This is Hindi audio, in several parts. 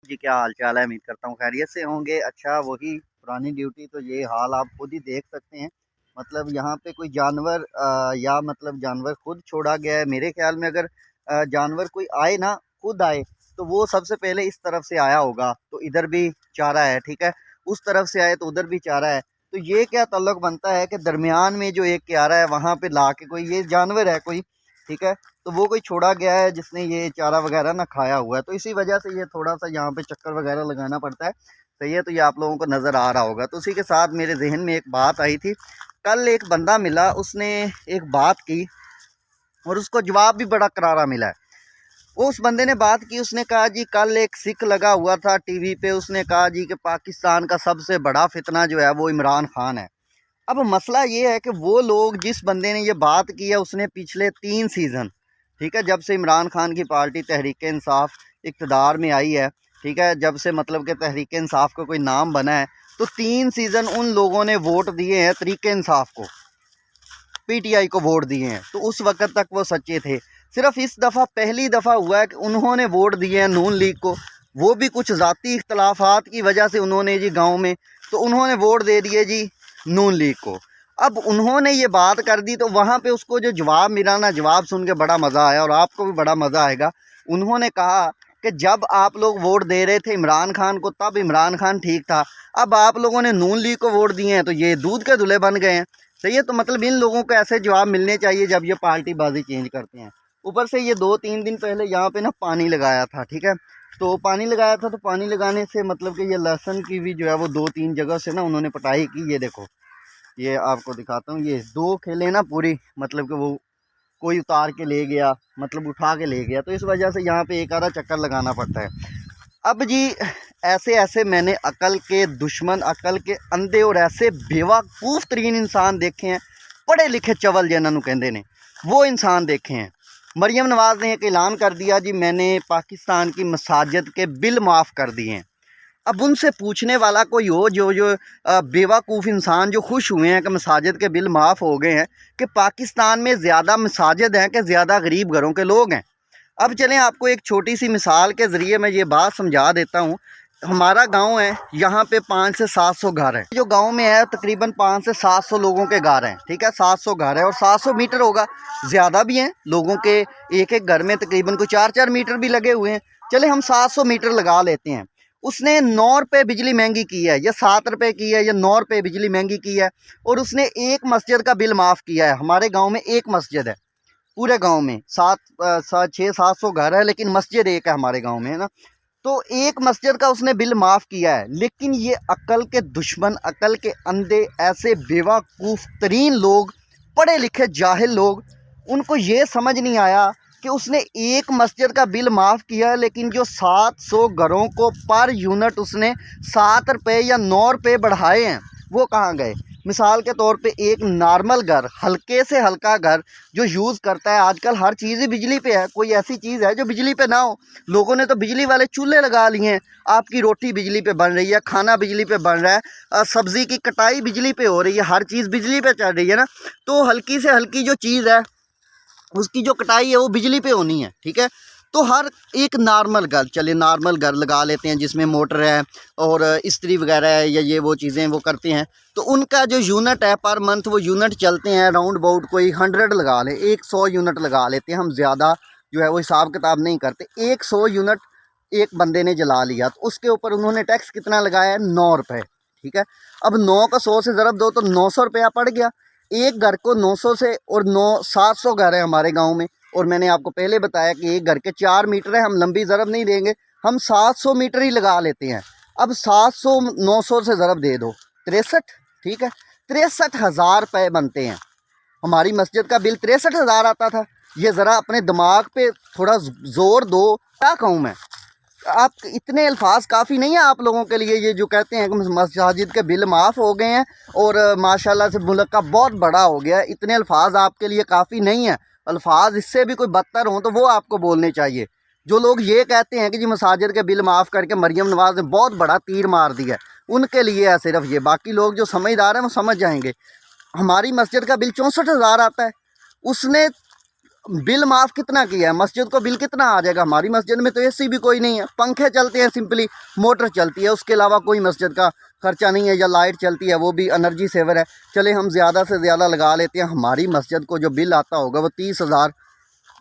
जी, क्या हाल चाल है? उम्मीद करता हूँ खैरियत से होंगे। अच्छा, वही पुरानी ड्यूटी तो ये हाल आप खुद ही देख सकते हैं। मतलब यहाँ पे कोई जानवर या मतलब जानवर खुद छोड़ा गया है। मेरे ख्याल में अगर जानवर कोई आए ना, खुद आए, तो वो सबसे पहले इस तरफ से आया होगा, तो इधर भी चारा है, ठीक है? उस तरफ से आए तो उधर भी चारा है। तो ये क्या ताल्लुक बनता है कि दरमियान में जो एक क्यारा है वहाँ पे ला के कोई ये जानवर है कोई, ठीक है? तो वो कोई छोड़ा गया है जिसने ये चारा वगैरह ना खाया हुआ है, तो इसी वजह से ये थोड़ा-सा यहाँ पे चक्कर वगैरह लगाना पड़ता है। सही है, तो ये आप लोगों को नज़र आ रहा होगा। तो उसी के साथ मेरे ज़हन में एक बात आई थी। कल एक बंदा मिला, उसने एक बात की और उसको जवाब भी बड़ा करारा मिला है। वो उस बंदे ने बात की, उसने कहा जी कल एक सिख लगा हुआ था टीवी पे, उसने कहा जी कि पाकिस्तान का सबसे बड़ा फितना जो है वो इमरान खान है। अब मसला ये है कि वो लोग, जिस बंदे ने ये बात की है, उसने पिछले 3 सीज़न, ठीक है, जब से इमरान खान की पार्टी तहरीक-ए-इंसाफ इक़्तिदार में आई है, ठीक है, जब से मतलब कि तहरीक-ए-इंसाफ का कोई नाम बना है, तो 3 सीज़न उन लोगों ने वोट दिए हैं तहरीक-ए-इंसाफ को, पीटीआई को वोट दिए हैं, तो उस वक़्त तक वो सच्चे थे। सिर्फ़ इस दफ़ा पहली दफ़ा हुआ है कि उन्होंने वोट दिए हैं नून लीग को, वो भी कुछ ज़ाती इख्तलाफात की वजह से उन्होंने जी गाँव में, तो उन्होंने वोट दे दिए जी नून लीग को। अब उन्होंने ये बात कर दी, तो वहाँ पे उसको जो जवाब मिला ना, जवाब सुन के बड़ा मज़ा आया और आपको भी बड़ा मज़ा आएगा। उन्होंने कहा कि जब आप लोग वोट दे रहे थे इमरान खान को, तब इमरान खान ठीक था, अब आप लोगों ने नून लीग को वोट दिए हैं तो ये दूध के धुले बन गए हैं। सही है, तो मतलब इन लोगों को ऐसे जवाब मिलने चाहिए जब ये पार्टी बाजी चेंज करते हैं। ऊपर से ये 2-3 दिन पहले यहाँ पे ना पानी लगाया था, ठीक है, तो पानी लगाया था, तो पानी लगाने से मतलब कि ये लहसुन की भी जो है वो 2-3 जगह से ना उन्होंने पटाई की। ये देखो, ये आपको दिखाता हूँ, ये 2 खेले ना पूरी, मतलब कि वो कोई उतार के ले गया, मतलब उठा के ले गया, तो इस वजह से यहाँ पे एक आधा चक्कर लगाना पड़ता है। अब जी ऐसे ऐसे मैंने अकल के दुश्मन, अकल के अंधे और ऐसे बेवकूफ़ तरीन इंसान देखे हैं, पढ़े लिखे चवल जिन्होंने कहते हैं, वो इंसान देखे हैं। मरियम नवाज़ ने एक ऐलान कर दिया जी मैंने पाकिस्तान की मसाजिद के बिल माफ़ कर दिए हैं। अब उनसे पूछने वाला कोई हो, जो बेवकूफ़ इंसान जो खुश हुए हैं कि मसाजिद के बिल माफ़ हो गए हैं, कि पाकिस्तान में ज़्यादा मसाजिद हैं कि ज़्यादा गरीब घरों के लोग हैं। अब चलें आपको एक छोटी सी मिसाल के ज़रिए मैं ये बात समझा देता हूँ। हमारा गांव है, यहाँ पे 500 से 700 घर हैं। जो गांव में है तकरीबन 500 से 700 लोगों के घर हैं, ठीक है, 700 घर है और 700 मीटर होगा, ज़्यादा भी हैं लोगों के। एक एक घर में तकरीबन कोई 4-4 मीटर भी लगे हुए हैं। चले हम 700 मीटर लगा लेते हैं। उसने 9 रुपये बिजली महंगी की है, या 7 रुपये की है, या 9 रुपये बिजली महंगी की है, और उसने एक मस्जिद का बिल माफ़ किया है। हमारे गाँव में एक मस्जिद है, पूरे गांव में 600-700 घर है, लेकिन मस्जिद एक है हमारे गांव में, है ना। तो एक मस्जिद का उसने बिल माफ़ किया है। लेकिन ये अकल के दुश्मन, अकल के अंधे, ऐसे बेवकूफ़ तरीन लोग, पढ़े लिखे जाहिल लोग, उनको ये समझ नहीं आया कि उसने एक मस्जिद का बिल माफ़ किया है, लेकिन जो 700 घरों को पर यूनिट उसने 7 रुपये या 9 रुपये बढ़ाए हैं, वो कहाँ गए। मिसाल के तौर पे एक नॉर्मल घर, हल्के से हल्का घर जो यूज़ करता है, आजकल हर चीज़ ही बिजली पे है, कोई ऐसी चीज़ है जो बिजली पे ना हो। लोगों ने तो बिजली वाले चूल्हे लगा लिए हैं, आपकी रोटी बिजली पे बन रही है, खाना बिजली पे बन रहा है, सब्ज़ी की कटाई बिजली पे हो रही है, हर चीज़ बिजली पे चल रही है ना। तो हल्की से हल्की जो चीज़ है उसकी जो कटाई है वो बिजली पे होनी है, ठीक है। तो हर एक नॉर्मल घर, चले नॉर्मल घर लगा लेते हैं जिसमें मोटर है और इस्त्री वगैरह है, या ये वो चीज़ें वो करते हैं, तो उनका जो यूनिट है पर मंथ, वो यूनिट चलते हैं राउंड अबाउट कोई 100 लगा लें, 100 यूनिट लगा लेते हैं हम, ज़्यादा जो है वो हिसाब किताब नहीं करते। 100 यूनिट एक बंदे ने जला लिया, तो उसके ऊपर उन्होंने टैक्स कितना लगाया है, 9 रुपये, ठीक है। अब 9 का 100 से ज़रब दो तो 900 रुपया पड़ गया एक घर को। 900 से, और 700 घर है हमारे गांव में, और मैंने आपको पहले बताया कि एक घर के 4 मीटर है, हम लंबी ज़रब नहीं देंगे, हम 700 मीटर ही लगा लेते हैं। अब 700 900 से ज़रब दे दो 63, ठीक है, 63,000 रुपये बनते हैं। हमारी मस्जिद का बिल 63,000 आता था। ये ज़रा अपने दिमाग पे थोड़ा ज़ोर दो, क्या कहूँ मैं। आप इतने अल्फाज काफ़ी नहीं है आप लोगों के लिए, ये जो कहते हैं कि मस्जिद के बिल माफ़ हो गए हैं और माशाल्लाह से मुल्क का बहुत बड़ा हो गया है, इतने अल्फाज आपके लिए काफ़ी नहीं है। अल्फाज इससे भी कोई बदतर हों तो वो आपको बोलने चाहिए। जो लोग ये कहते हैं कि जी मसाजिद के बिल माफ़ करके मरियम नवाज़ ने बहुत बड़ा तीर मार दिया, उनके लिए है सिर्फ ये। बाकी लोग जो समझदार हैं वो समझ जाएंगे। हमारी मस्जिद का बिल 64,000 आता है, उसने बिल माफ़ कितना किया है, मस्जिद को बिल कितना आ जाएगा। हमारी मस्जिद में तो एसी भी कोई नहीं है, पंखे चलते हैं, सिंपली मोटर चलती है, उसके अलावा कोई मस्जिद का खर्चा नहीं है। या लाइट चलती है, वो भी एनर्जी सेवर है। चले हम ज़्यादा से ज़्यादा लगा लेते हैं। हमारी मस्जिद को जो बिल आता होगा वो 30,000,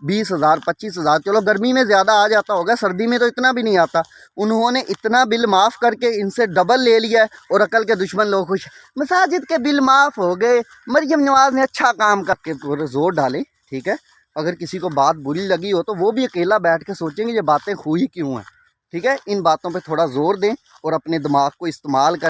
20,000, 25,000, चलो गर्मी में ज़्यादा आ जाता होगा, सर्दी में तो इतना भी नहीं आता। उन्होंने इतना बिल माफ़ करके इनसे डबल ले लिया है और अकल के दुश्मन लोग खुश। मसाजिद के बिल माफ़ हो गए, मरियम नवाज़ ने अच्छा काम करके तो जोर डाले। ठीक है, अगर किसी को बात बुरी लगी हो तो वो भी अकेला बैठ के सोचेंगे ये बातें हुई क्यों हैं। ठीक है, इन बातों पे थोड़ा ज़ोर दें और अपने दिमाग को इस्तेमाल करें।